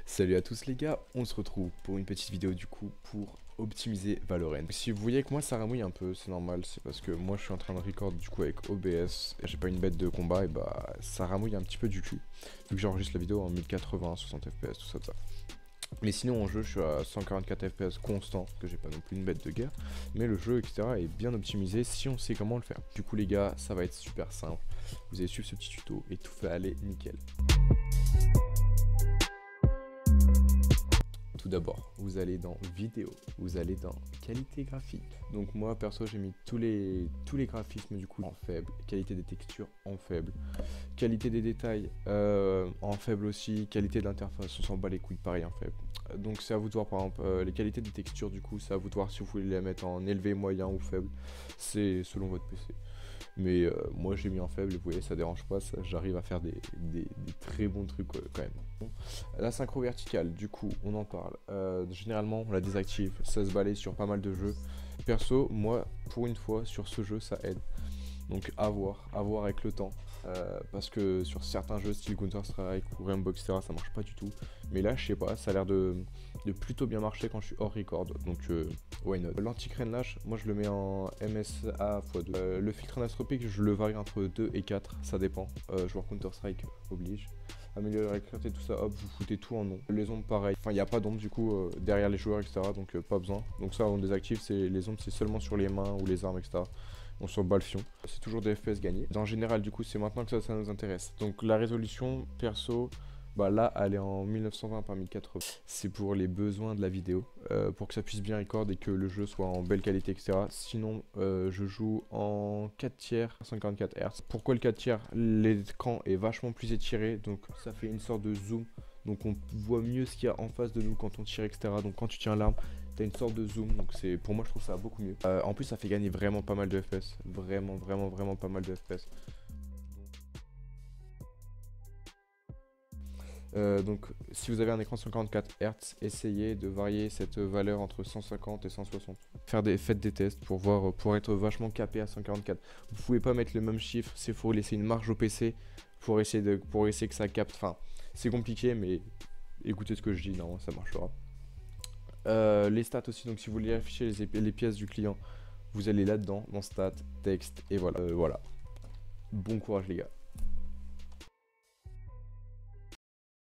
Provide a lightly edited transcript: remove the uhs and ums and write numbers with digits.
Salut à tous les gars, on se retrouve pour une petite vidéo du coup pour optimiser Valorant. Si vous voyez que moi ça ramouille un peu, c'est normal, c'est parce que moi je suis en train de record du coup avec OBS et j'ai pas une bête de combat et bah ça ramouille un petit peu du cul. Vu que j'enregistre la vidéo en 1080, 60 fps, tout ça. Mais sinon en jeu je suis à 144 fps constant, parce que j'ai pas non plus une bête de guerre. Mais le jeu etc est bien optimisé si on sait comment le faire. Du coup les gars, ça va être super simple. Vous allez suivre ce petit tuto et tout va aller nickel. Tout d'abord, vous allez dans vidéo, vous allez dans qualité graphique. Donc moi perso j'ai mis tous les graphismes du coup en faible, qualité des textures en faible, qualité des détails en faible aussi, qualité de l'interface, on s'en bat les couilles pareil en faible. Donc c'est à vous de voir par exemple les qualités des textures du coup, c'est à vous de voir si vous voulez les mettre en élevé, moyen ou faible, c'est selon votre PC. Mais moi j'ai mis en faible et vous voyez ça dérange pas, j'arrive à faire des très bons trucs quand même. La synchro verticale, du coup on en parle. Généralement on la désactive, ça se balaye sur pas mal de jeux. Perso, moi pour une fois sur ce jeu ça aide. Donc à voir avec le temps. Parce que sur certains jeux style Counter-Strike ou Rainbow etc ça marche pas du tout. Mais là je sais pas, ça a l'air de plutôt bien marcher quand je suis hors record. Donc why not. L'anti-crénelage, moi je le mets en MSA x2. Le filtre anastopique je le varie entre 2 et 4, ça dépend. Joueur Counter-Strike oblige. Améliorer la clarté, tout ça, hop, vous foutez tout en non. Les ombres pareil, enfin il n'y a pas d'ombre du coup derrière les joueurs etc, donc pas besoin. Donc ça on désactive, les ombres c'est seulement sur les mains ou les armes etc. On s'en bat le fion. C'est toujours des FPS gagnés. En général du coup c'est maintenant que ça nous intéresse. Donc la résolution perso, bah là elle est en 1920 par 1080. C'est pour les besoins de la vidéo, pour que ça puisse bien record et que le jeu soit en belle qualité etc. Sinon je joue en 4 tiers 144 Hz. Pourquoi le 4 tiers? L'écran est vachement plus étiré, donc ça fait une sorte de zoom. Donc on voit mieux ce qu'il y a en face de nous quand on tire etc. Donc quand tu tiens l'arme, t'as une sorte de zoom, donc c'est pour moi je trouve ça beaucoup mieux. En plus ça fait gagner vraiment pas mal de FPS. Vraiment pas mal de FPS. Donc si vous avez un écran 144 Hz, essayez de varier cette valeur entre 150 et 160. Faites des tests pour voir, pour être vachement capé à 144. Vous pouvez pas mettre le même chiffre, c'est faut laisser une marge au PC pour essayer que ça capte. Enfin, c'est compliqué, mais écoutez ce que je dis, non, ça marchera. Les stats aussi, donc si vous voulez afficher les pièces du client, vous allez là-dedans, dans stats, texte, et voilà. Bon courage les gars.